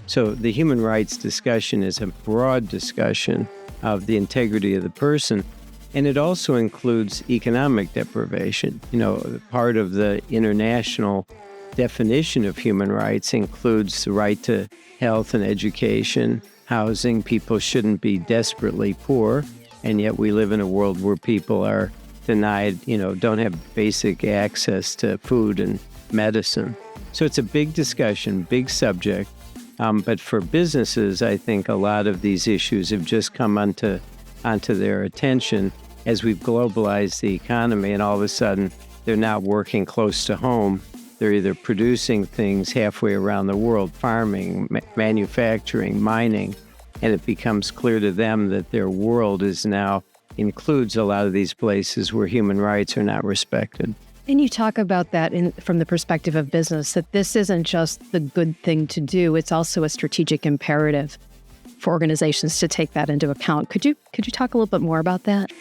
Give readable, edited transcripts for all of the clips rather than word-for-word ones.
So the human rights discussion is a broad discussion of the integrity of the person, and it also includes economic deprivation. Part of the international definition of human rights includes the right to health and education, housing. People shouldn't be desperately poor, and yet we live in a world where people are denied, don't have basic access to food and medicine. So it's a big discussion, big subject. But for businesses, I think a lot of these issues have just come onto their attention as we've globalized the economy, and all of a sudden they're now working close to home. They're either producing things halfway around the world, farming, manufacturing, mining, and it becomes clear to them that their world includes a lot of these places where human rights are not respected. And you talk about that from the perspective of business, that this isn't just the good thing to do, it's also a strategic imperative for organizations to take that into account. Could you talk a little bit more about that?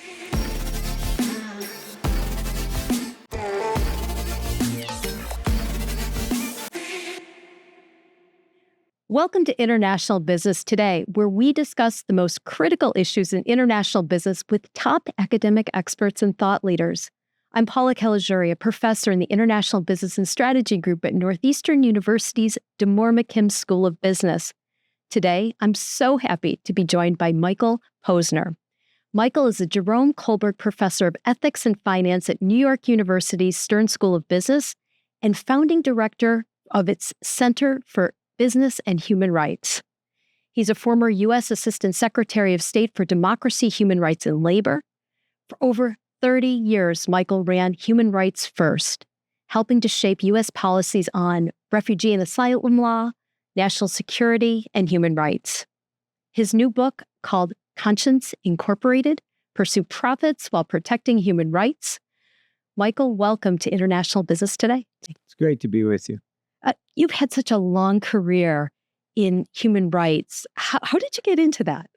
Welcome to International Business Today, where we discuss the most critical issues in international business with top academic experts and thought leaders. I'm Paula Caligiuri, a professor in the International Business and Strategy Group at Northeastern University's DeMoore McKim School of Business. Today, I'm so happy to be joined by Michael Posner. Michael is a Jerome Kohlberg Professor of Ethics and Finance at New York University's Stern School of Business and founding director of its Center for Business and Human Rights. He's a former U.S. Assistant Secretary of State for Democracy, Human Rights, and Labor. For over 30 years, Michael ran Human Rights First, helping to shape U.S. policies on refugee and asylum law, national security, and human rights. His new book, called Conscience Incorporated: Pursue Profits While Protecting Human Rights. Michael, welcome to International Business Today. It's great to be with you. You've had such a long career in human rights. How did you get into that?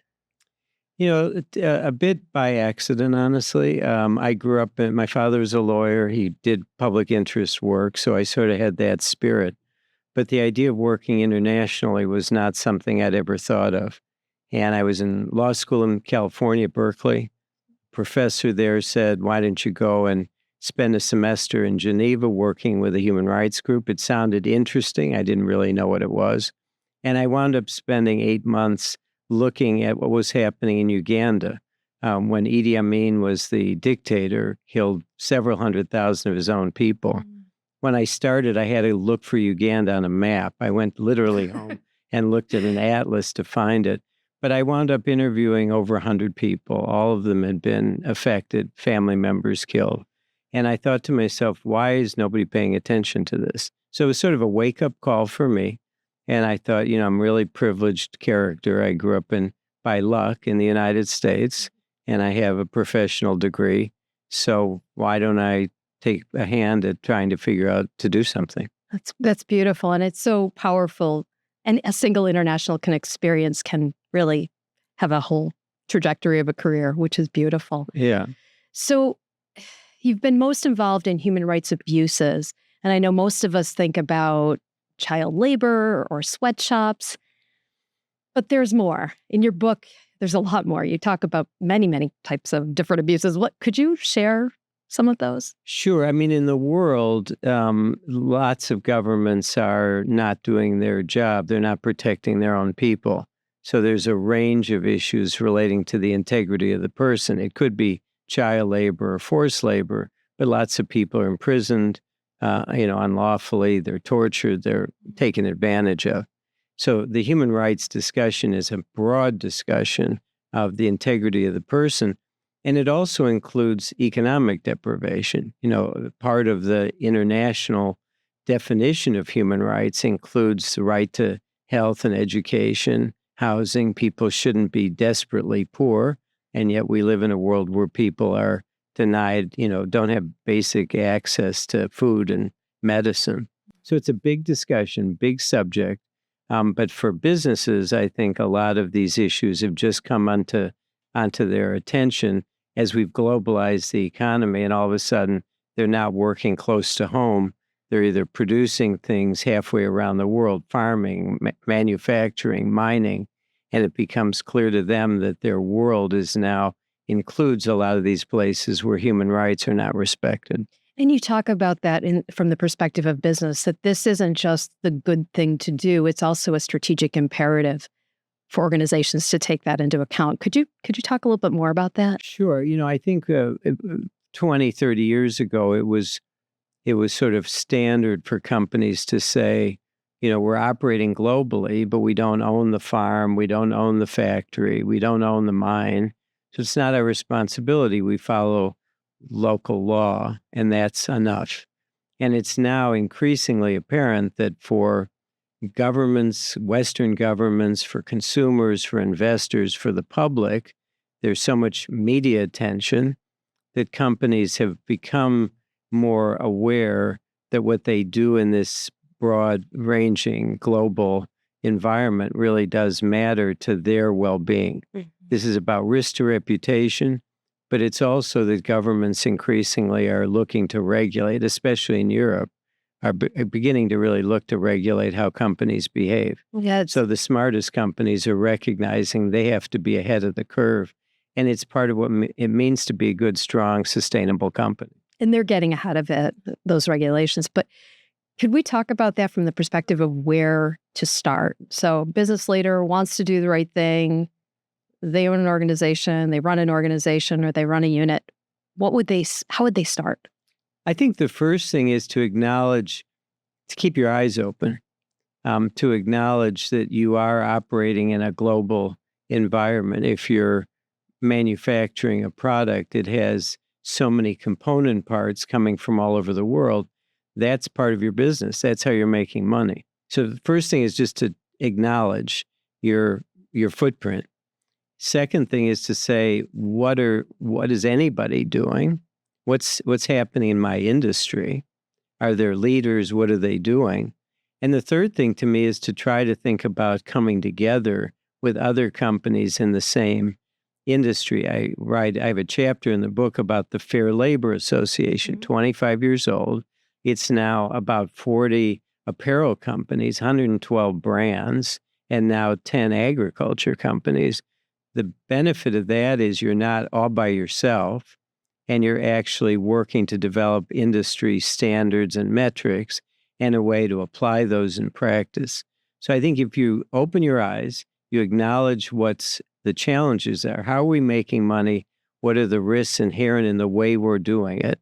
A bit by accident, honestly. I grew up, my father was a lawyer. He did public interest work, so I sort of had that spirit. But the idea of working internationally was not something I'd ever thought of. And I was in law school in California, Berkeley. Professor there said, why don't you go and spend a semester in Geneva working with a human rights group? It sounded interesting. I didn't really know what it was. And I wound up spending 8 months looking at what was happening in Uganda when Idi Amin was the dictator, killed several 100,000 of his own people. Mm. When I started, I had to look for Uganda on a map. I went literally home and looked at an atlas to find it. But I wound up interviewing over 100 people. All of them had been affected, family members killed. And I thought to myself, why is nobody paying attention to this? So it was sort of a wake-up call for me. And I thought, I'm a really privileged character. I grew up by luck in the United States, and I have a professional degree. So why don't I take a hand at trying to figure out to do something? That's beautiful. And it's so powerful. And a single international experience can really have a whole trajectory of a career, which is beautiful. Yeah. So you've been most involved in human rights abuses. And I know most of us think about child labor or sweatshops, but there's more. In your book, there's a lot more. You talk about many, many types of different abuses. Could you share some of those? Sure. I mean, in the world, lots of governments are not doing their job. They're not protecting their own people. So there's a range of issues relating to the integrity of the person. It could be child labor or forced labor, but lots of people are imprisoned, unlawfully. They're tortured. They're taken advantage of. So the human rights discussion is a broad discussion of the integrity of the person. And it also includes economic deprivation. Part of the international definition of human rights includes the right to health and education, housing. People shouldn't be desperately poor. And yet we live in a world where people are denied, don't have basic access to food and medicine. So it's a big discussion, big subject. But for businesses, I think a lot of these issues have just come onto their attention as we've globalized the economy, and all of a sudden they're now working close to home. They're either producing things halfway around the world, farming, manufacturing, mining, and it becomes clear to them that their world is now includes a lot of these places where human rights are not respected. And you talk about that from the perspective of business, that this isn't just the good thing to do, it's also a strategic imperative for organizations to take that into account. Could you talk a little bit more about that? Sure. I think 20, 30 years ago, it was sort of standard for companies to say, we're operating globally, but we don't own the farm, we don't own the factory, we don't own the mine. So it's not our responsibility. We follow local law, and that's enough. And it's now increasingly apparent that for governments, Western governments, for consumers, for investors, for the public, there's so much media attention that companies have become more aware that what they do in this broad-ranging global environment really does matter to their well-being. Mm-hmm. This is about risk to reputation, but it's also that governments increasingly are looking to regulate, especially in Europe, are beginning to really look to regulate how companies behave. Yeah, so the smartest companies are recognizing they have to be ahead of the curve, and it's part of what it means to be a good, strong, sustainable company. And they're getting ahead of it, those regulations. But could we talk about that from the perspective of where to start? So business leader wants to do the right thing. They own an organization, they run an organization, or they run a unit. How would they start? I think the first thing is to keep your eyes open, to acknowledge that you are operating in a global environment. If you're manufacturing a product, it has so many component parts coming from all over the world. That's part of your business. That's how you're making money. So the first thing is just to acknowledge your footprint. Second thing is to say, what is anybody doing? What's happening in my industry? Are there leaders? What are they doing? And the third thing to me is to try to think about coming together with other companies in the same industry. I have a chapter in the book about the Fair Labor Association, mm-hmm. 25 years old. It's now about 40 apparel companies, 112 brands, and now 10 agriculture companies. The benefit of that is you're not all by yourself, and you're actually working to develop industry standards and metrics and a way to apply those in practice. So I think if you open your eyes, you acknowledge what's the challenges are. How are we making money? What are the risks inherent in the way we're doing it?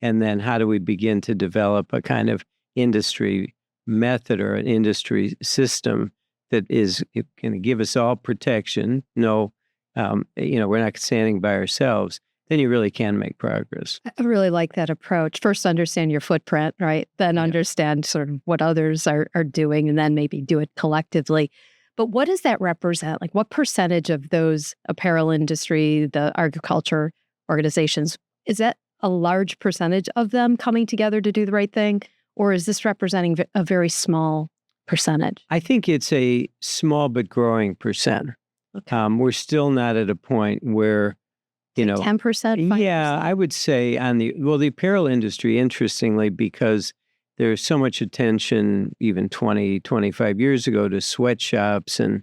And then how do we begin to develop a kind of industry method or an industry system that is going to give us all protection? No, we're not standing by ourselves. Then you really can make progress. I really like that approach. First, understand your footprint, right? Then understand sort of what others are doing, and then maybe do it collectively. But what does that represent? Like, what percentage of those apparel industry, the agriculture organizations, is that a large percentage of them coming together to do the right thing? Or is this representing a very small percentage? I think it's a small but growing percent. Okay. We're still not at a point where 10%, 5%? Yeah, I would say the apparel industry, interestingly, because there's so much attention even 20, 25 years ago to sweatshops and,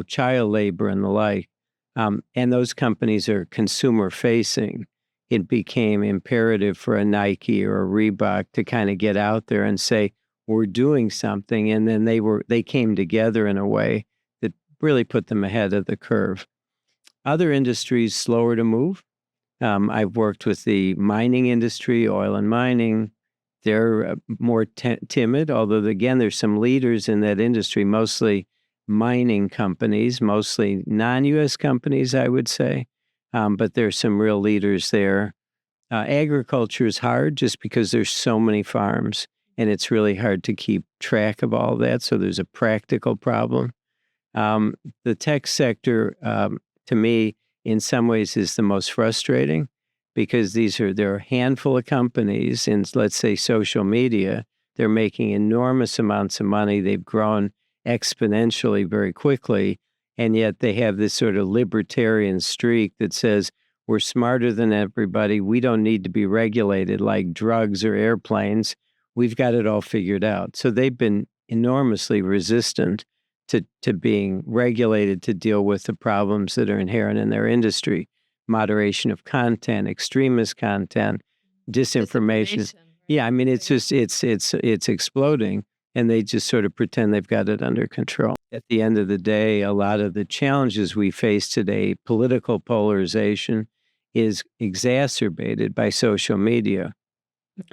child labor and the like. And those companies are consumer facing. It became imperative for a Nike or a Reebok to kind of get out there and say, we're doing something. And then they came together in a way that really put them ahead of the curve. Other industries slower to move. I've worked with the mining industry, oil and mining. They're more timid, although, again, there's some leaders in that industry, mostly mining companies, mostly non-U.S. companies, I would say. But there's some real leaders there. Agriculture is hard just because there's so many farms, and it's really hard to keep track of all that. So there's a practical problem. The tech sector, to me, in some ways is the most frustrating because there are a handful of companies in, let's say, social media. They're making enormous amounts of money. They've grown exponentially very quickly, and yet they have this sort of libertarian streak that says, we're smarter than everybody. We don't need to be regulated like drugs or airplanes. we've got it all figured out. So they've been enormously resistant to being regulated to deal with the problems that are inherent in their industry. Moderation of content, extremist content, disinformation. Yeah, I mean, it's just it's exploding, and they just sort of pretend they've got it under control. At the end of the day, a lot of the challenges we face today, political polarization, is exacerbated by social media,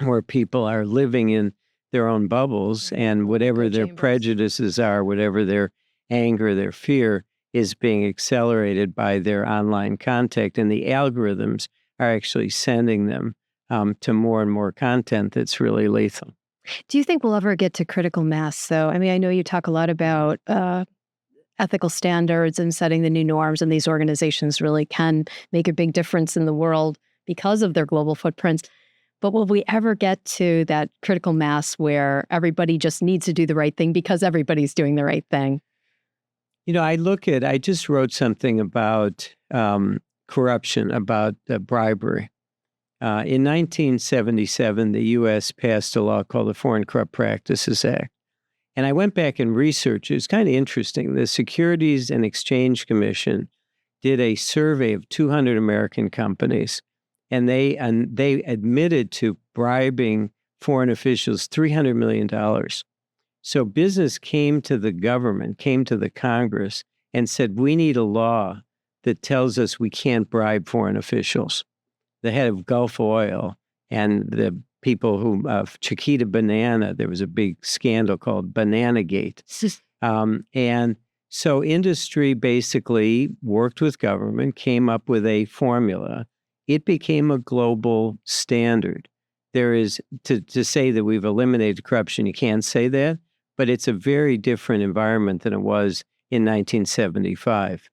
where people are living in their own bubbles, and whatever their prejudices are, whatever their anger, their fear, is being accelerated by their online contact, and the algorithms are actually sending them to more and more content that's really lethal. Do you think we'll ever get to critical mass, though? I mean, I know you talk a lot about ethical standards and setting the new norms, and these organizations really can make a big difference in the world because of their global footprints. But will we ever get to that critical mass where everybody just needs to do the right thing because everybody's doing the right thing? You know, I just wrote something about corruption, about bribery. In 1977, the U.S. passed a law called the Foreign Corrupt Practices Act. And I went back and researched. It was kind of interesting. The Securities and Exchange Commission did a survey of 200 American companies, and they admitted to bribing foreign officials $300 million. So business came to the government, came to the Congress, and said, we need a law that tells us we can't bribe foreign officials. The head of Gulf Oil and the people who, Chiquita Banana, there was a big scandal called Bananagate. And so industry basically worked with government, came up with a formula. It became a global standard. There is, to say that we've eliminated corruption, you can't say that, but it's a very different environment than it was in 1975.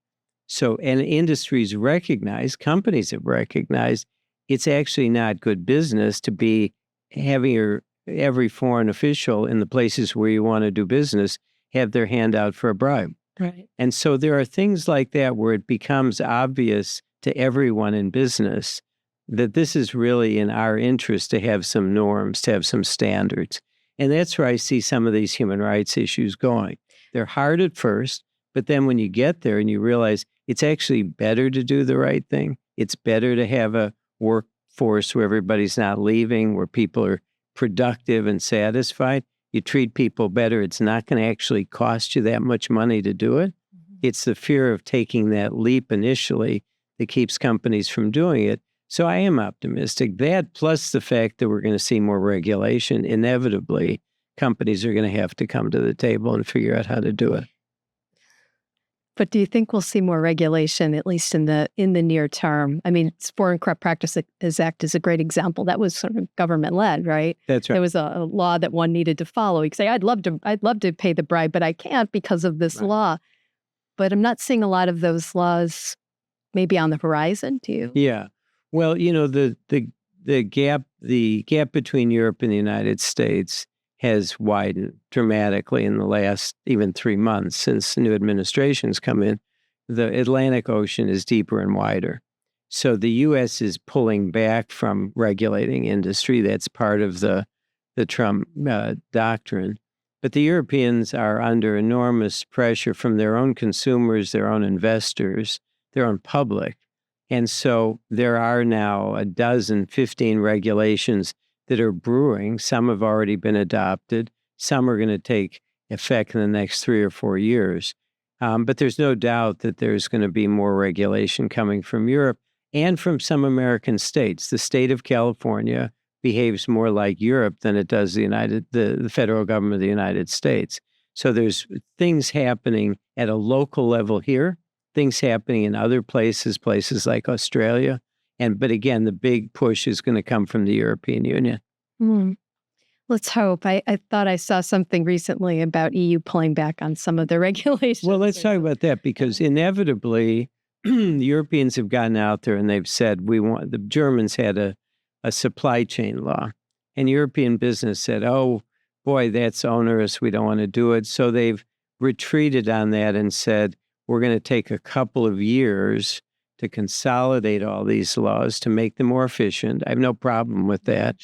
So, and industries recognize, companies have recognized, it's actually not good business to be having every foreign official in the places where you want to do business have their hand out for a bribe. Right. And so there are things like that where it becomes obvious to everyone in business that this is really in our interest to have some norms, to have some standards. And that's where I see some of these human rights issues going. They're hard at first, but then when you get there and you realize it's actually better to do the right thing, it's better to have a workforce where everybody's not leaving, where people are productive and satisfied. You treat people better. It's not going to actually cost you that much money to do it. It's the fear of taking that leap initially that keeps companies from doing it. So I am optimistic. That plus the fact that we're going to see more regulation, inevitably, companies are going to have to come to the table and figure out how to do it. But do you think we'll see more regulation, at least in the near term? I mean, Foreign Corrupt Practices Act is a great example. That was sort of government-led, right? That's right. There was a law that one needed to follow. You could say, I'd love to pay the bribe, but I can't because of this law. But I'm not seeing a lot of those laws maybe on the horizon. Do you? Yeah. Well, you know, the gap between Europe and the United States has widened dramatically in the last even 3 months since new administrations come in. The Atlantic Ocean is deeper and wider. So the U.S. is pulling back from regulating industry. That's part of the Trump doctrine. But the Europeans are under enormous pressure from their own consumers, their own investors, their own public. And so there are now 15 regulations that are brewing. Some have already been adopted. Some are going to take effect in the next 3 or 4 years. But there's no doubt that there's going to be more regulation coming from Europe and from some American states. The state of California behaves more like Europe than it does the federal government of the United States. So there's things happening at a local level here, things happening in other places like Australia. But again, the big push is going to come from the European Union. Let's hope. I thought I saw something recently about EU pulling back on some of the regulations. Well, let's talk about that because inevitably the Europeans have gotten out there and they've said, the Germans had a supply chain law, and European business said, oh boy, that's onerous. We don't want to do it. So they've retreated on that and said, we're going to take a couple of years to consolidate all these laws to make them more efficient. I have no problem with that.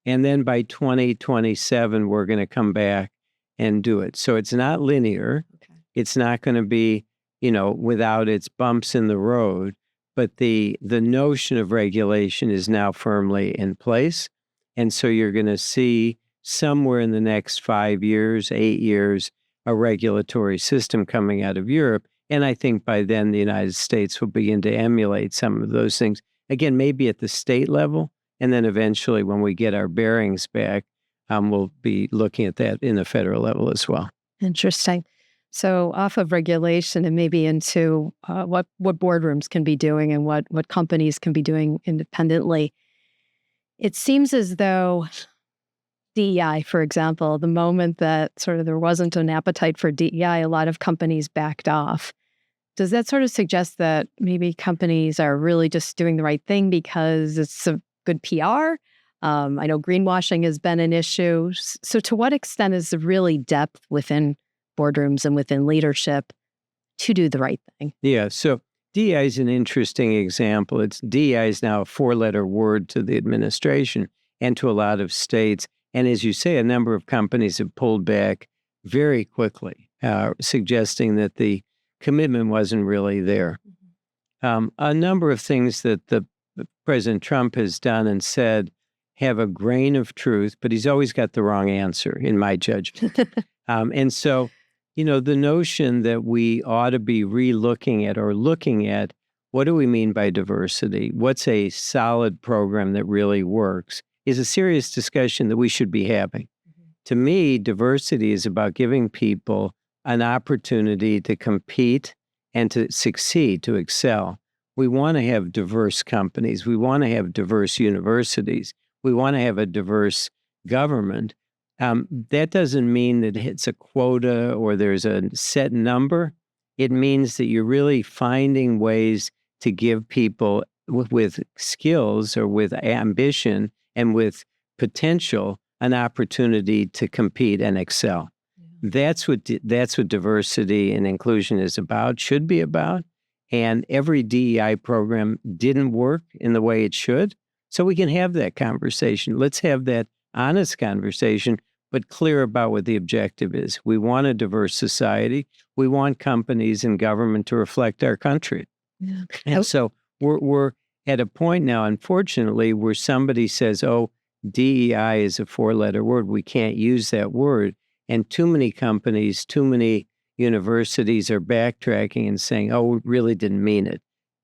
And then by 2027, we're going to come back and do it. So it's not linear. Okay. It's not going to be, without its bumps in the road. But the notion of regulation is now firmly in place. And so you're going to see somewhere in the next 5 years, 8 years, a regulatory system coming out of Europe. And I think by then the United States will begin to emulate some of those things. Again, maybe at the state level. And then eventually, when we get our bearings back, we'll be looking at that in the federal level as well. Interesting. So off of regulation and maybe into what boardrooms can be doing and what companies can be doing independently. It seems as though DEI, for example, the moment that sort of there wasn't an appetite for DEI, a lot of companies backed off. Does that sort of suggest that maybe companies are really just doing the right thing because it's a good PR? I know greenwashing has been an issue. So to what extent is there really depth within boardrooms and within leadership to do the right thing? Yeah, so DEI is an interesting example. DEI is now a 4-letter word to the administration and to a lot of states. And as you say, a number of companies have pulled back very quickly, suggesting that the commitment wasn't really there. A number of things that the President Trump has done and said have a grain of truth, but he's always got the wrong answer, in my judgment. And so, the notion that we ought to be re-looking at or looking at what do we mean by diversity? What's a solid program that really works is a serious discussion that we should be having. To me, diversity is about giving people an opportunity to compete and to succeed, to excel. We want to have diverse companies. We want to have diverse universities. We want to have a diverse government. That doesn't mean that it's a quota or there's a set number. It means that you're really finding ways to give people with skills or with ambition and with potential an opportunity to compete and excel. That's what diversity and inclusion is about, should be about. And every DEI program didn't work in the way it should. So we can have that conversation. Let's have that honest conversation, but clear about what the objective is. We want a diverse society. We want companies and government to reflect our country. Yeah. And so we're at a point now, unfortunately, where somebody says, oh, DEI is a 4-letter word. We can't use that word. And too many companies, too many universities are backtracking and saying, oh, we really didn't mean it.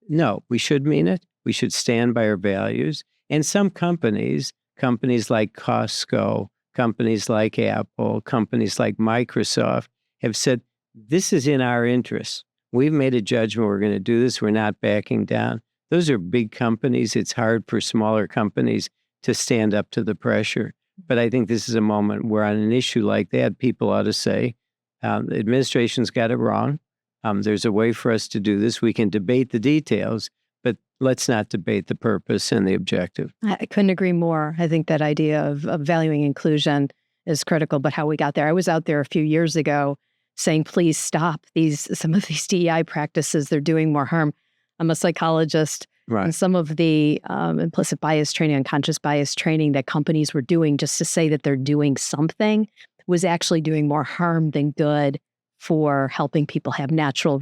No, we should mean it. We should stand by our values. And some companies like Costco, companies like Apple, companies like Microsoft have said, this is in our interests. We've made a judgment. We're going to do this. We're not backing down. Those are big companies. It's hard for smaller companies to stand up to the pressure. But I think this is a moment where on an issue like that, people ought to say, the administration's got it wrong. There's a way for us to do this. We can debate the details, but let's not debate the purpose and the objective. I couldn't agree more. I think that idea of valuing inclusion is critical, but how we got there. I was out there a few years ago saying, please stop some of these DEI practices. They're doing more harm. I'm a psychologist. Right. And some of the implicit bias training, unconscious bias training that companies were doing just to say that they're doing something was actually doing more harm than good for helping people have natural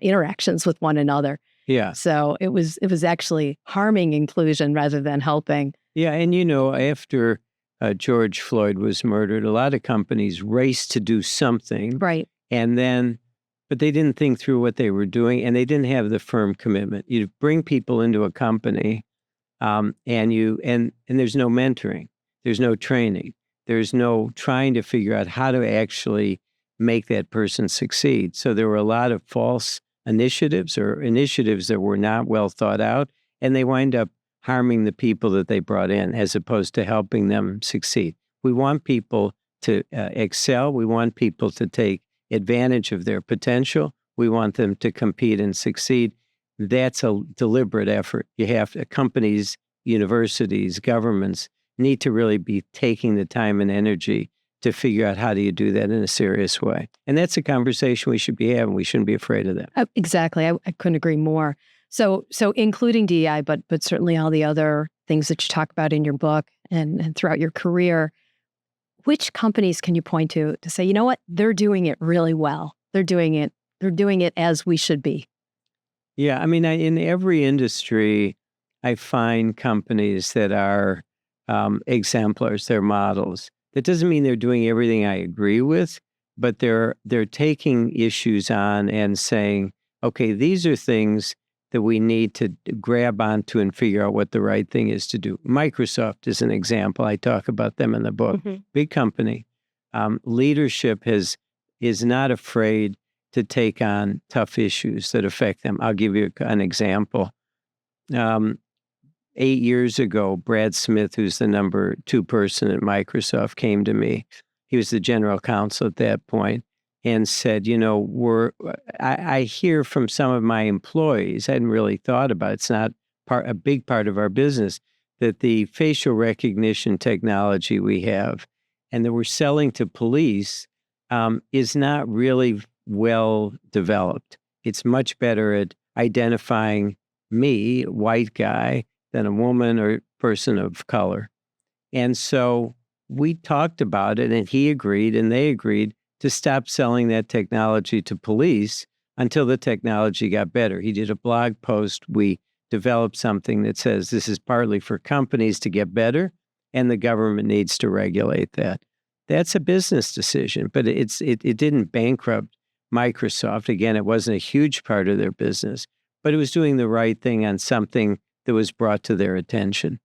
interactions with one another. Yeah. So it was actually harming inclusion rather than helping. Yeah. And, after George Floyd was murdered, a lot of companies raced to do something. Right. But they didn't think through what they were doing, and they didn't have the firm commitment. You bring people into a company, and there's no mentoring, there's no training, there's no trying to figure out how to actually make that person succeed. So there were a lot of false initiatives or initiatives that were not well thought out, and they wind up harming the people that they brought in as opposed to helping them succeed. We want people to excel. We want people to take advantage of their potential. We want them to compete and succeed. That's a deliberate effort. Companies, universities, governments need to really be taking the time and energy to figure out how do you do that in a serious way. And that's a conversation we should be having. We shouldn't be afraid of that. Exactly. I couldn't agree more. So including DEI, but certainly all the other things that you talk about in your book and throughout your career. Which companies can you point to say, you know what, they're doing it really well. They're doing it as we should be. Yeah, I mean, in every industry, I find companies that are exemplars, they're models. That doesn't mean they're doing everything I agree with, but they're taking issues on and saying, okay, these are things that we need to grab onto and figure out what the right thing is to do. Microsoft is an example. I talk about them in the book. Big company. Leadership is not afraid to take on tough issues that affect them. I'll give you an example. 8 years ago, Brad Smith, who's the number 2 person at Microsoft, came to me. He was the general counsel at that point and said, you know, I hear from some of my employees, I hadn't really thought about it, it's not a big part of our business, that the facial recognition technology we have and that we're selling to police is not really well developed. It's much better at identifying me, white guy, than a woman or person of color. And so we talked about it, and he agreed, and they agreed to stop selling that technology to police until the technology got better. He did a blog post. We developed something that says this is partly for companies to get better, and the government needs to regulate that. That's a business decision, but it didn't bankrupt Microsoft. Again, it wasn't a huge part of their business, but it was doing the right thing on something that was brought to their attention.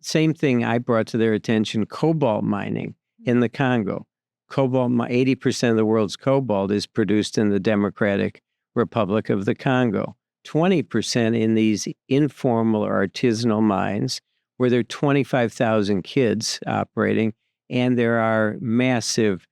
Same thing I brought to their attention, cobalt mining in the Congo. 80% of the world's cobalt is produced in the Democratic Republic of the Congo. 20% in these informal or artisanal mines where there are 25,000 kids operating, and there are massive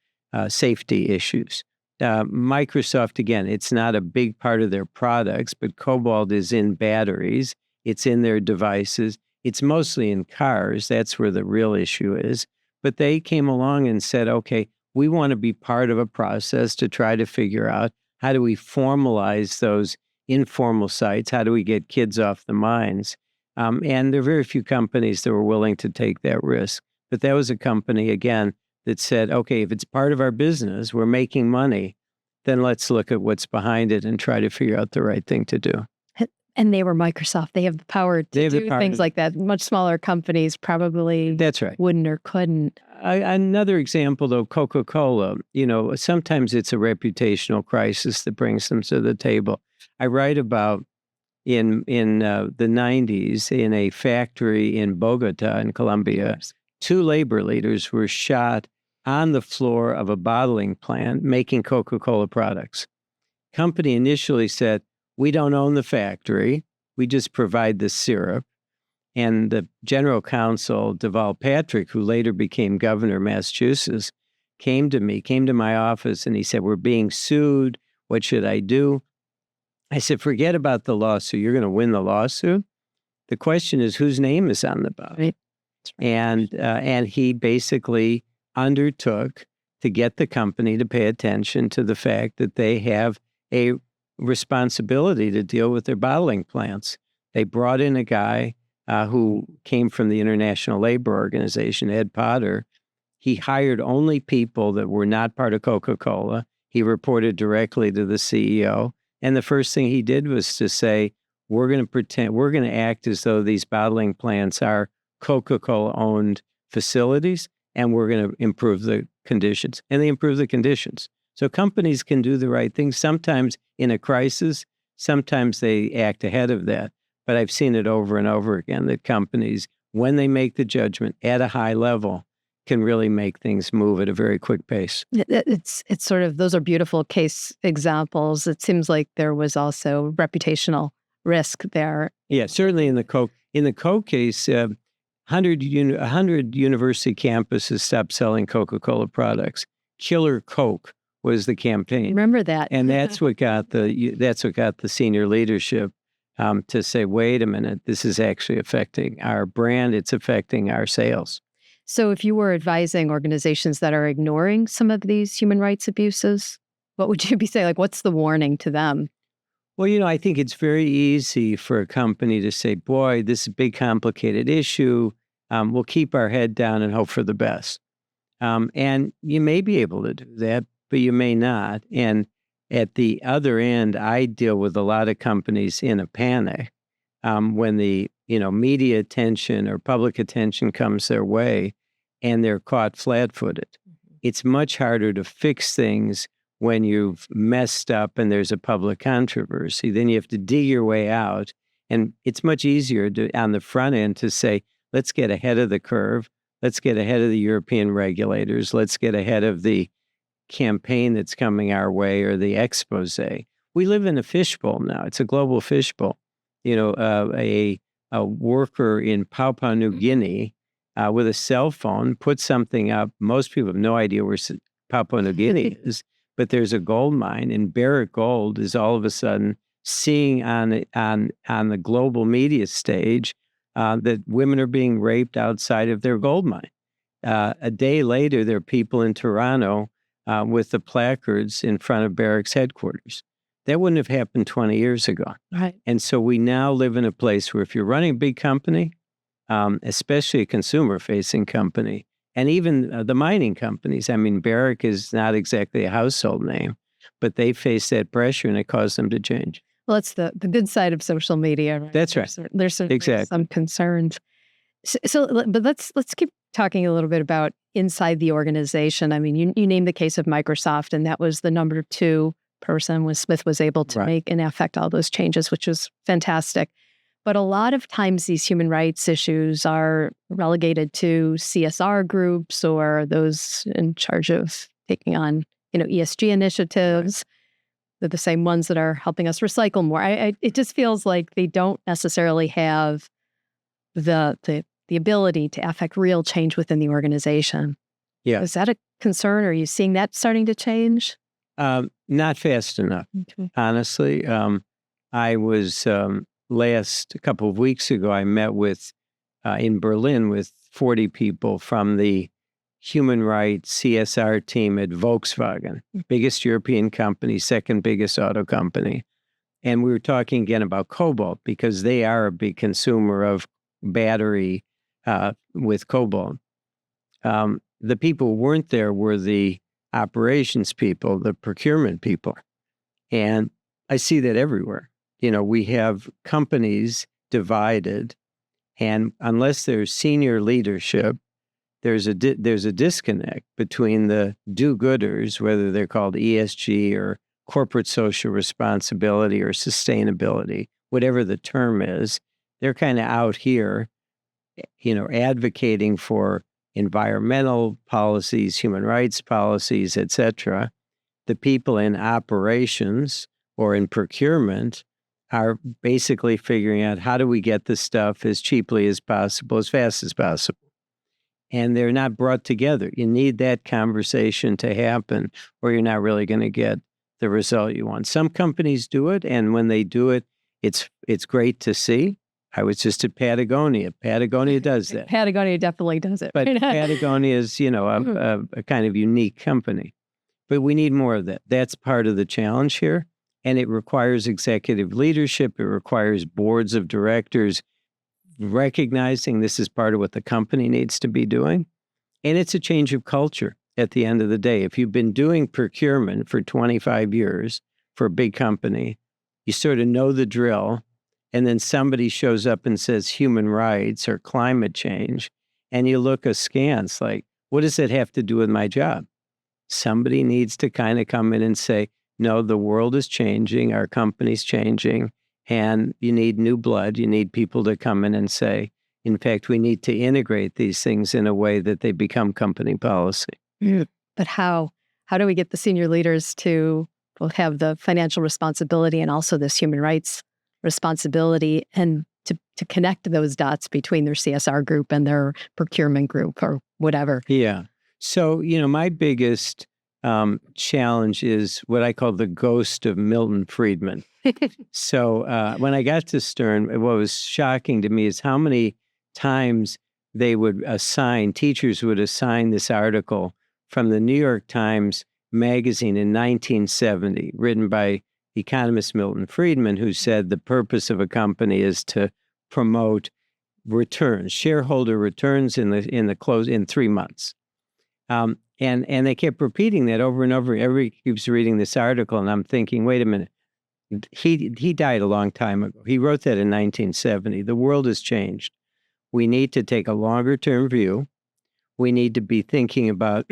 safety issues. Microsoft, again, it's not a big part of their products, but cobalt is in batteries. It's in their devices. It's mostly in cars. That's where the real issue is. But they came along and said, okay, we want to be part of a process to try to figure out how do we formalize those informal sites? How do we get kids off the mines? And there are very few companies that were willing to take that risk. But that was a company, again, that said, okay, if it's part of our business, we're making money, then let's look at what's behind it and try to figure out the right thing to do. And they were Microsoft. They have the power to do things like that. Much smaller companies probably That's right. wouldn't or couldn't. Another example, though, Coca-Cola, you know, sometimes it's a reputational crisis that brings them to the table. I write about in the 90s in a factory in Bogota in Colombia, 2 labor leaders were shot on the floor of a bottling plant making Coca-Cola products. Company initially said, we don't own the factory. We just provide the syrup. And the general counsel, Deval Patrick, who later became governor of Massachusetts, came to my office, and he said, we're being sued. What should I do? I said, forget about the lawsuit. You're going to win the lawsuit. The question is, whose name is on the bottle? Right. And he basically undertook to get the company to pay attention to the fact that they have a responsibility to deal with their bottling plants. They brought in a guy who came from the International Labor Organization, Ed Potter. He hired only people that were not part of Coca-Cola. He reported directly to the CEO. And the first thing he did was to say, we're going to act as though these bottling plants are Coca-Cola owned facilities, and we're going to improve the conditions. And they improve the conditions. So companies can do the right thing, sometimes in a crisis, sometimes they act ahead of that. But I've seen it over and over again that companies, when they make the judgment at a high level, can really make things move at a very quick pace. It's sort of, those are beautiful case examples. It seems like there was also reputational risk there. Yeah, certainly in the Coke case, 100 university campuses stopped selling Coca-Cola products. Killer Coke was the campaign. Remember that. And that's what got the senior leadership to say, wait a minute, this is actually affecting our brand. It's affecting our sales. So if you were advising organizations that are ignoring some of these human rights abuses, what would you be saying? Like, what's the warning to them? Well, I think it's very easy for a company to say, boy, this is a big, complicated issue. We'll keep our head down and hope for the best. And you may be able to do that, but you may not. And at the other end, I deal with a lot of companies in a panic when the media attention or public attention comes their way, and they're caught flat-footed. It's much harder to fix things when you've messed up and there's a public controversy. Then you have to dig your way out, and it's much easier on the front end to say, let's get ahead of the curve. Let's get ahead of the European regulators. Let's get ahead of the campaign that's coming our way or the expose. We live in a fishbowl now. It's a global fishbowl. A worker in Papua New Guinea with a cell phone put something up. Most people have no idea where Papua New Guinea is, but there's a gold mine, and Barrick Gold is all of a sudden seeing on the global media stage that women are being raped outside of their gold mine. A day later, there are people in Toronto with the placards in front of Barrick's headquarters. That wouldn't have happened 20 years ago. Right. And so we now live in a place where if you're running a big company, especially a consumer-facing company, and even the mining companies, I mean, Barrick is not exactly a household name, but they face that pressure and it caused them to change. Well, it's the good side of social media, right? That's right. There's certainly Exactly. some concerns. But let's keep talking a little bit about inside the organization. I mean, you named the case of Microsoft, and that was the number 2 person Smith was able to make and affect all those changes, which was fantastic. But a lot of times these human rights issues are relegated to CSR groups or those in charge of taking on, ESG initiatives. They're the same ones that are helping us recycle more. It just feels like they don't necessarily have the ability to affect real change within the organization. Yeah. Is that a concern? Are you seeing that starting to change? Not fast enough, honestly. I was a couple of weeks ago, I met with in Berlin with 40 people from the human rights CSR team at Volkswagen, biggest European company, second biggest auto company. And we were talking again about cobalt because they are a big consumer of battery with cobalt. The people who weren't there were the operations people, the procurement people. And I see that everywhere. We have companies divided, and unless there's senior leadership, there's a disconnect between the do-gooders, whether they're called ESG or corporate social responsibility or sustainability, whatever the term is. They're kind of out here, advocating for environmental policies, human rights policies, etc. The people in operations or in procurement are basically figuring out how do we get the stuff as cheaply as possible, as fast as possible. And they're not brought together. You need that conversation to happen, or you're not really going to get the result you want. Some companies do it, and when they do it, it's great to see. I was just at Patagonia. Patagonia does that. Patagonia definitely does it. But Patagonia is, a kind of unique company. But we need more of that. That's part of the challenge here. And it requires executive leadership. It requires boards of directors recognizing this is part of what the company needs to be doing. And it's a change of culture at the end of the day. If you've been doing procurement for 25 years for a big company, you sort of know the drill. And then somebody shows up and says human rights or climate change, and you look askance like, what does that have to do with my job? Somebody needs to kind of come in and say, no, the world is changing, our company's changing, and you need new blood. You need people to come in and say, in fact, we need to integrate these things in a way that they become company policy. But how? How do we get the senior leaders to both have the financial responsibility and also this human rights responsibility, and to connect those dots between their CSR group and their procurement group or whatever? Yeah. So, my biggest challenge is what I call the ghost of Milton Friedman. So when I got to Stern, what was shocking to me is how many times they would teachers would assign this article from the New York Times magazine in 1970, written by a economist Milton Friedman, who said the purpose of a company is to promote returns, shareholder returns in 3 months. And they kept repeating that over and over. Everybody keeps reading this article, and I'm thinking, wait a minute. He died a long time ago. He wrote that in 1970. The world has changed. We need to take a longer term view. We need to be thinking about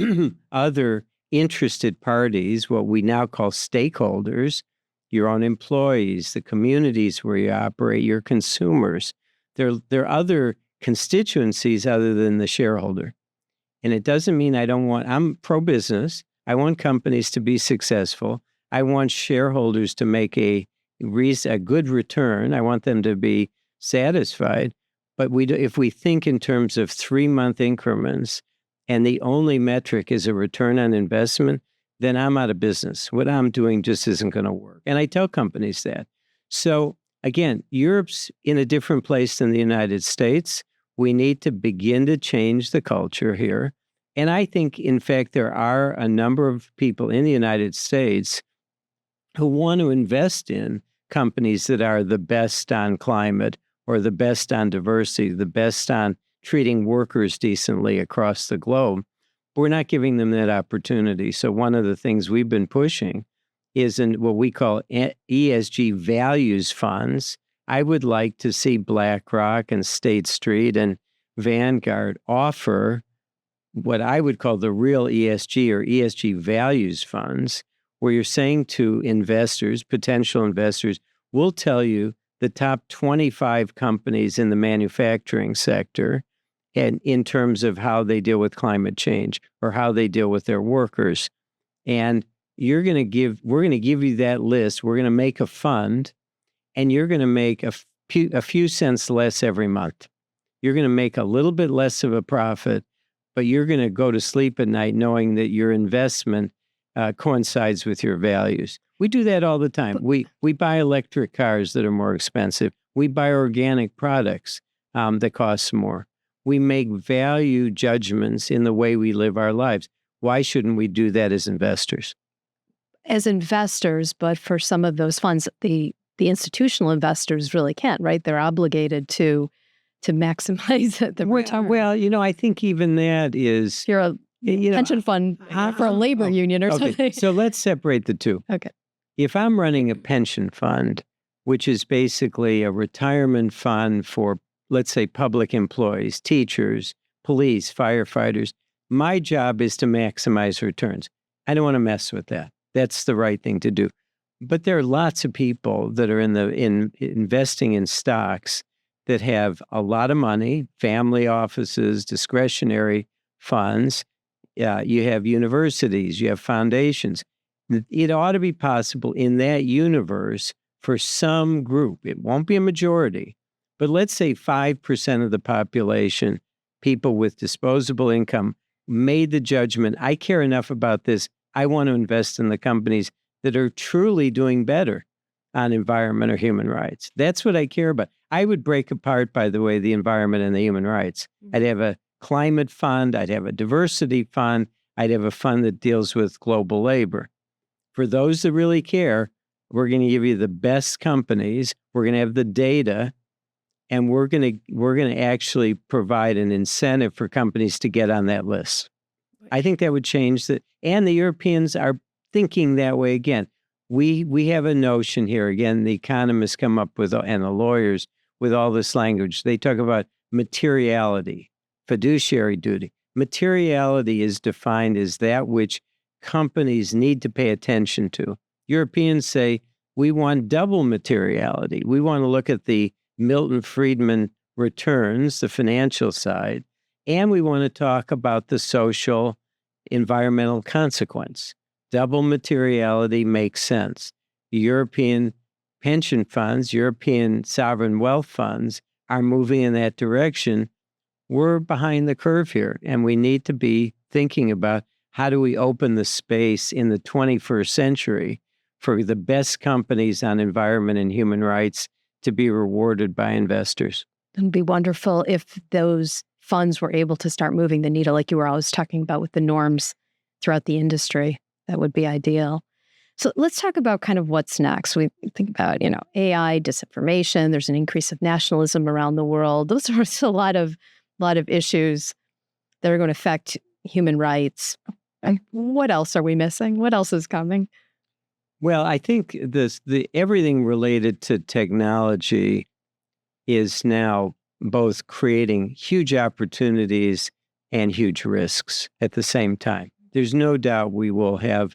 other interested parties, what we now call stakeholders, your own employees, the communities where you operate, your consumers. There are other constituencies other than the shareholder. And it doesn't mean I'm pro-business. I want companies to be successful. I want shareholders to make a good return. I want them to be satisfied. But if we think in terms of 3-month increments and the only metric is a return on investment, then I'm out of business. What I'm doing just isn't going to work. And I tell companies that. So again, Europe's in a different place than the United States. We need to begin to change the culture here. And I think, in fact, there are a number of people in the United States who want to invest in companies that are the best on climate or the best on diversity, the best on treating workers decently across the globe. We're not giving them that opportunity. So one of the things we've been pushing is in what we call ESG values funds. I would like to see BlackRock and State Street and Vanguard offer what I would call the real ESG or ESG values funds, where you're saying to investors, potential investors, we'll tell you the top 25 companies in the manufacturing sector and in terms of how they deal with climate change or how they deal with their workers. And we're going to give you that list. We're going to make a fund, and you're going to make a few cents less every month. You're going to make a little bit less of a profit, but you're going to go to sleep at night knowing that your investment coincides with your values. We do that all the time. We buy electric cars that are more expensive. We buy organic products that cost more. We make value judgments in the way we live our lives. Why shouldn't we do that as investors? As investors, but for some of those funds, the institutional investors really can't, right? They're obligated to maximize the return. Well, I think even that is... You're a pension fund for a labor union or something. So let's separate the two. Okay. If I'm running a pension fund, which is basically a retirement fund for, let's say, public employees, teachers, police, firefighters, my job is to maximize returns. I don't want to mess with that. That's the right thing to do. But there are lots of people that are in investing in stocks that have a lot of money, family offices, discretionary funds. You have universities, you have foundations. It ought to be possible in that universe for some group, it won't be a majority, but let's say 5% of the population, people with disposable income, made the judgment, I care enough about this, I want to invest in the companies that are truly doing better on environment or human rights. That's what I care about. I would break apart, by the way, the environment and the human rights. I'd have a climate fund, I'd have a diversity fund, I'd have a fund that deals with global labor. For those that really care, we're going to give you the best companies, we're going to have the data, and we're going to actually provide an incentive for companies to get on that list. I think that would change that. And the Europeans are thinking that way again. We have a notion here, again, the economists come up with, and the lawyers, with all this language. They talk about materiality, fiduciary duty. Materiality is defined as that which companies need to pay attention to. Europeans say, we want double materiality. We want to look at the Milton Friedman returns, the financial side, and we want to talk about the social, environmental consequence. Double materiality makes sense. European pension funds, European sovereign wealth funds are moving in that direction. We're behind the curve here, and we need to be thinking about how do we open the space in the 21st century for the best companies on environment and human rights to be rewarded by investors. It would be wonderful if those funds were able to start moving the needle like you were always talking about with the norms throughout the industry. That would be ideal. So let's talk about kind of what's next. We think about, AI, disinformation. There's an increase of nationalism around the world. Those are a lot of issues that are going to affect human rights. And what else are we missing? What else is coming? Well, I think everything related to technology is now both creating huge opportunities and huge risks at the same time. There's no doubt we will have,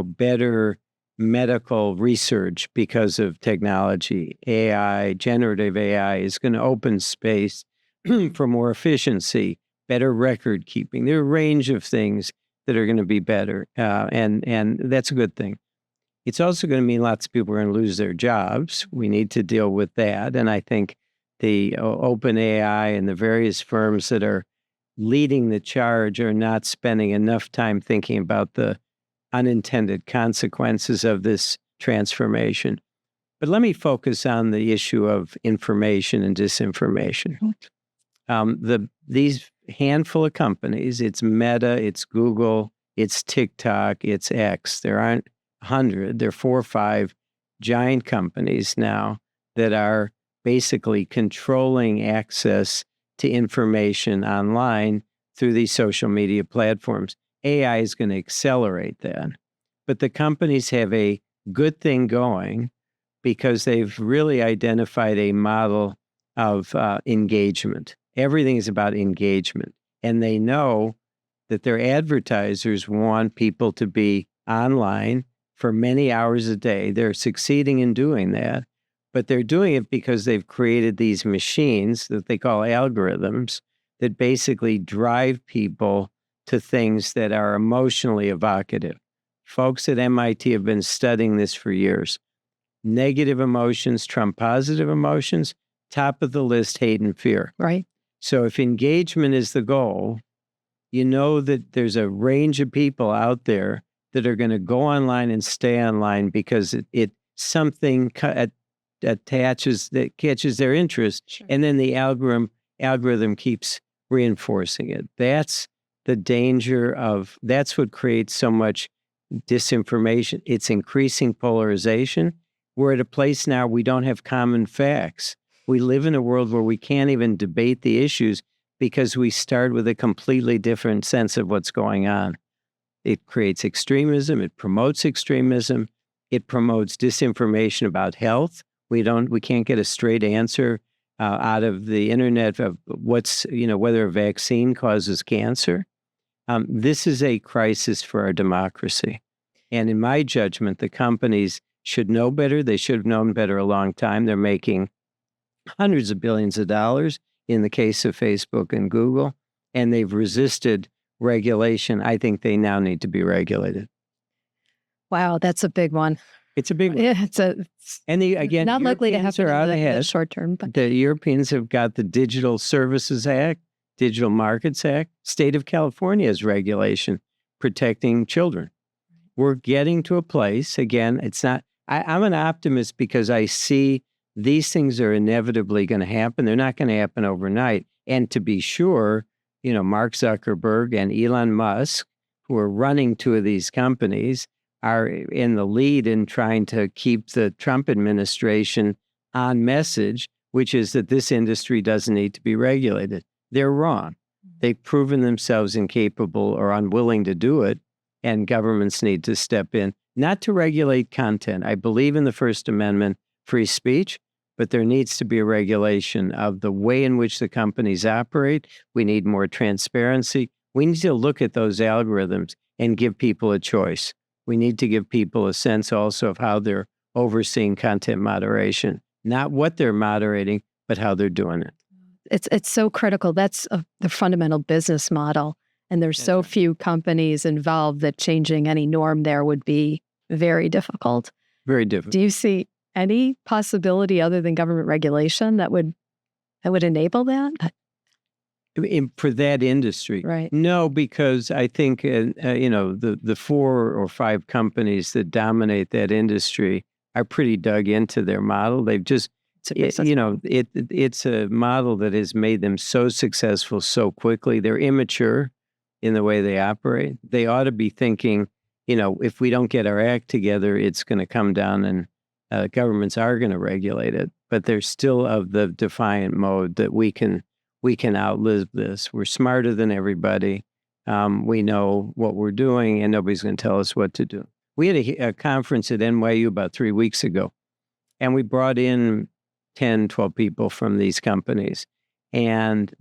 better medical research because of technology. AI, generative AI is going to open space for more efficiency, better record keeping. There are a range of things that are going to be better, and that's a good thing. It's also going to mean lots of people are going to lose their jobs. We need to deal with that, and I think the open AI and the various firms that are leading the charge are not spending enough time thinking about the unintended consequences of this transformation. But let me focus on the issue of information and disinformation. These handful of companies, it's Meta, it's Google, it's TikTok, it's X. There aren't 100, there are 4 or 5 giant companies now that are basically controlling access to information online through these social media platforms. AI is going to accelerate that. But the companies have a good thing going because they've really identified a model of engagement. Everything is about engagement. And they know that their advertisers want people to be online for many hours a day. They're succeeding in doing that. But they're doing it because they've created these machines that they call algorithms that basically drive people to things that are emotionally evocative. Folks at MIT have been studying this for years. Negative emotions trump positive emotions, top of the list, hate and fear. Right. So if engagement is the goal, you know that there's a range of people out there that are going to go online and stay online because it something attaches that catches their interest, Sure. And then the algorithm keeps reinforcing it. That's the danger of, that's what creates so much disinformation. It's increasing polarization. We're at a place now we don't have common facts. We live in a world where we can't even debate the issues because we start with a completely different sense of what's going on. It creates extremism. It promotes extremism. It promotes disinformation about health. We can't get a straight answer out of the internet of whether a vaccine causes cancer. This is a crisis for our democracy. And in my judgment, the companies should know better. They should have known better a long time. They're making hundreds of billions of dollars in the case of Facebook and Google, and they've resisted regulation. I think they now need to be regulated. Wow, that's a big one. It's a big one. Yeah, again, not likely to happen are out in ahead. the short term. But the Europeans have got the Digital Services Act, Digital Markets Act. State of California has regulation protecting children. We're getting to a place, again, it's not, I'm an optimist because I see these things are inevitably going to happen. They're not going to happen overnight. And to be sure, Mark Zuckerberg and Elon Musk, who are running 2 of these companies, are in the lead in trying to keep the Trump administration on message, which is that this industry doesn't need to be regulated. They're wrong. They've proven themselves incapable or unwilling to do it, and governments need to step in, not to regulate content. I believe in the First Amendment, free speech, but there needs to be a regulation of the way in which the companies operate. We need more transparency. We need to look at those algorithms and give people a choice. We need to give people a sense also of how they're overseeing content moderation, not what they're moderating, but how they're doing it. it's so critical. That's the fundamental business model. And there's so few companies involved that changing any norm there would be very difficult. Very difficult. Do you see any possibility other than government regulation that would enable that? For that industry? Right. No, because I think, the 4 or 5 companies that dominate that industry are pretty dug into their model. They've just, it's a model that has made them so successful so quickly. They're immature in the way they operate. They ought to be thinking if we don't get our act together, it's going to come down and governments are going to regulate it. But they're still of the defiant mode that we can outlive this. We're smarter than everybody. We know what we're doing, and nobody's going to tell us what to do. We had a conference at NYU about 3 weeks ago, and we brought in 10, 12 people from these companies. And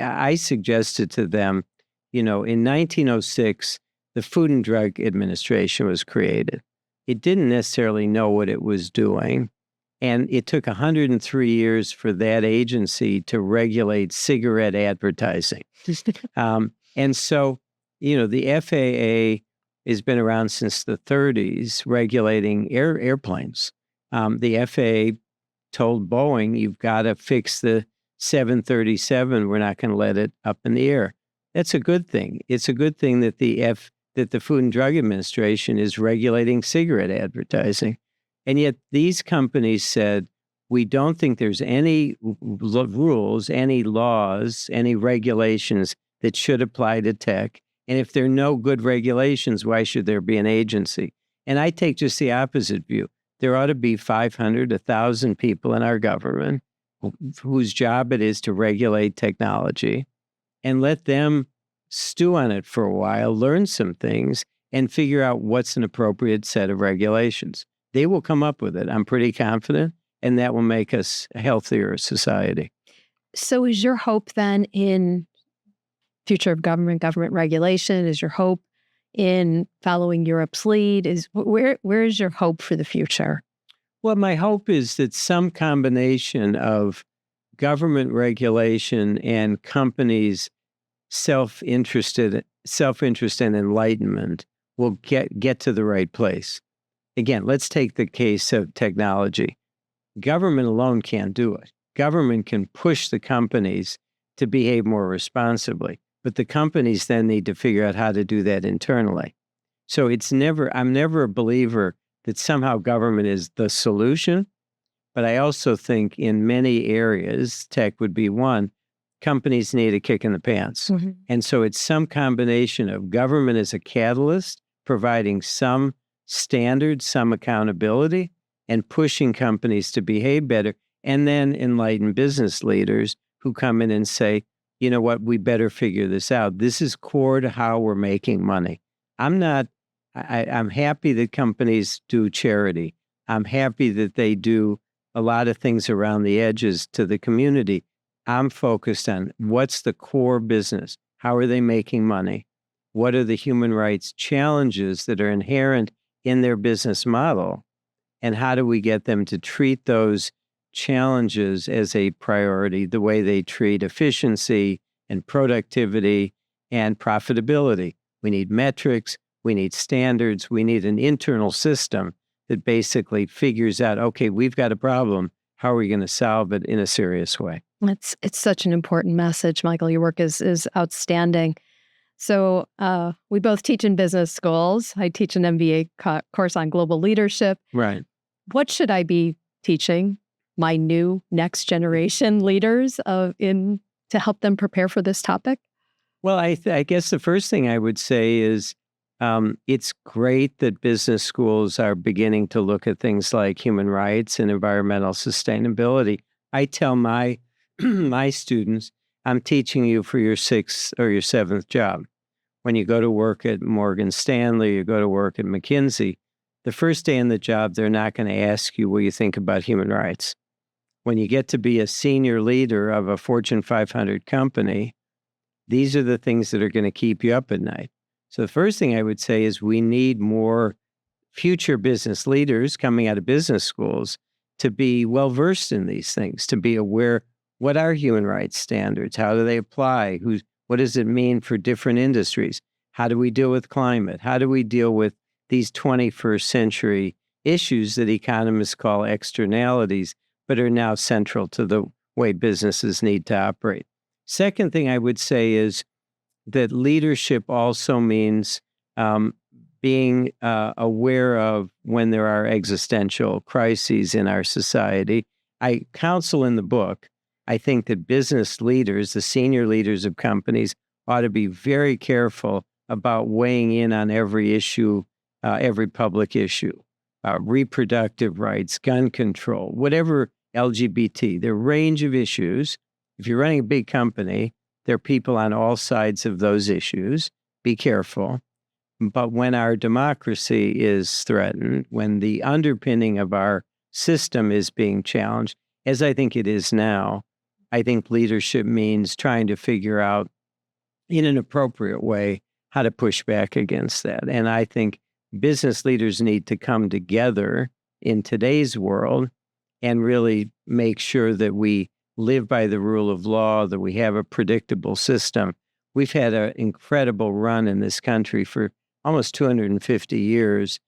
I suggested to them, in 1906, the Food and Drug Administration was created. It didn't necessarily know what it was doing. And it took 103 years for that agency to regulate cigarette advertising. And so, the FAA has been around since the 30s regulating airplanes. The FAA told Boeing, you've got to fix the 737. We're not going to let it up in the air. That's a good thing. It's a good thing that the Food and Drug Administration is regulating cigarette advertising. And yet these companies said, we don't think there's any rules, any laws, any regulations that should apply to tech. And if there are no good regulations, why should there be an agency? And I take just the opposite view. There ought to be 500, 1,000 people in our government whose job it is to regulate technology, and let them stew on it for a while, learn some things, and figure out what's an appropriate set of regulations. They will come up with it. I'm pretty confident, and that will make us a healthier society. So is your hope then in future of government regulation? Is your hope in following Europe's lead? Where is your hope for the future? Well, my hope is that some combination of government regulation and companies' self-interest and enlightenment will get to the right place. Again, let's take the case of technology. Government alone can't do it. Government can push the companies to behave more responsibly, but the companies then need to figure out how to do that internally. So I'm never a believer that somehow government is the solution, but I also think in many areas, tech would be one, companies need a kick in the pants. Mm-hmm. And so it's some combination of government as a catalyst, providing some standards, some accountability, and pushing companies to behave better, and then enlightened business leaders who come in and say, you know what, we better figure this out. This is core to how we're making money. I'm happy that companies do charity. I'm happy that they do a lot of things around the edges to the community. I'm focused on what's the core business? How are they making money? What are the human rights challenges that are inherent in their business model? And how do we get them to treat those challenges as a priority, the way they treat efficiency and productivity and profitability? We need metrics, we need standards, we need an internal system that basically figures out, okay, we've got a problem. How are we going to solve it in a serious way? It's such an important message, Michael. Your work is outstanding. So we both teach in business schools. I teach an MBA course on global leadership. Right. What should I be teaching my new next generation leaders to help them prepare for this topic? Well, I guess the first thing I would say is it's great that business schools are beginning to look at things like human rights and environmental sustainability. I tell my my students, I'm teaching you for your 6th or your 7th job. When you go to work at Morgan Stanley, you go to work at McKinsey, the first day in the job, they're not going to ask you what you think about human rights. When you get to be a senior leader of a Fortune 500 company, these are the things that are going to keep you up at night. So the first thing I would say is we need more future business leaders coming out of business schools to be well-versed in these things, to be aware, what are human rights standards? How do they apply? What does it mean for different industries? How do we deal with climate? How do we deal with these 21st century issues that economists call externalities, but are now central to the way businesses need to operate? Second thing I would say is that leadership also means being aware of when there are existential crises in our society. I counsel in the book, I think that business leaders, the senior leaders of companies, ought to be very careful about weighing in on every issue, every public issue, reproductive rights, gun control, whatever, LGBT, the range of issues. If you're running a big company, there are people on all sides of those issues. Be careful. But when our democracy is threatened, when the underpinning of our system is being challenged, as I think it is now, I think leadership means trying to figure out in an appropriate way how to push back against that. And I think business leaders need to come together in today's world and really make sure that we live by the rule of law, that we have a predictable system. We've had an incredible run in this country for almost 250 years.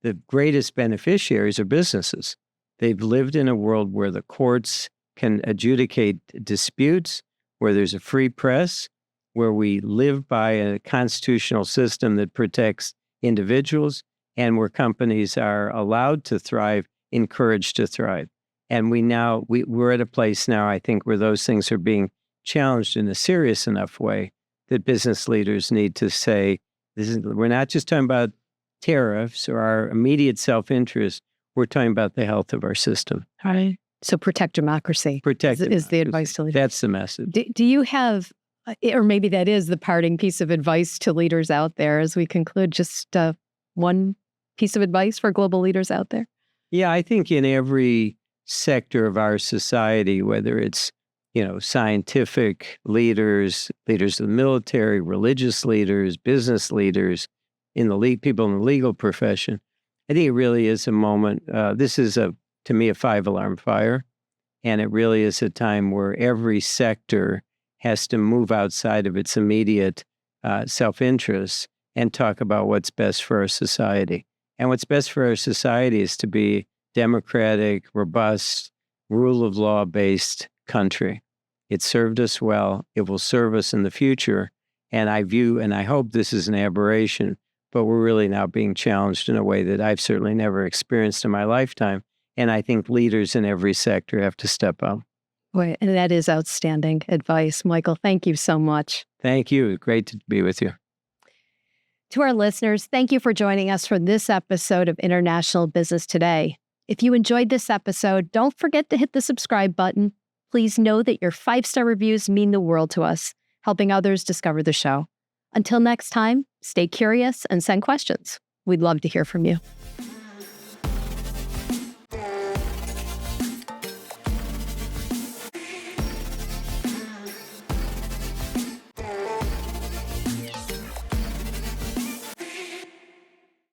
The greatest beneficiaries are businesses. They've lived in a world where the courts can adjudicate disputes, where there's a free press, where we live by a constitutional system that protects individuals, and where companies are allowed to thrive, encouraged to thrive. And we're at a place now, I think, where those things are being challenged in a serious enough way that business leaders need to say, we're not just talking about tariffs or our immediate self-interest. We're talking about the health of our system. All right. So protect democracy. Is the advice to leaders. That's the message. Do you have, or maybe that is the parting piece of advice to leaders out there as we conclude, just one piece of advice for global leaders out there? Yeah, I think in every sector of our society, whether it's, scientific leaders, leaders of the military, religious leaders, business leaders, people in the legal profession, I think it really is a moment. This is to me, a 5-alarm fire. And it really is a time where every sector has to move outside of its immediate self-interest and talk about what's best for our society. And what's best for our society is to be democratic, robust, rule of law-based country. It served us well. It will serve us in the future. And I hope this is an aberration, but we're really now being challenged in a way that I've certainly never experienced in my lifetime. And I think leaders in every sector have to step up. Boy, and that is outstanding advice. Michael, thank you so much. Thank you. Great to be with you. To our listeners, thank you for joining us for this episode of International Business Today. If you enjoyed this episode, don't forget to hit the subscribe button. Please know that your 5-star reviews mean the world to us, helping others discover the show. Until next time, stay curious and send questions. We'd love to hear from you.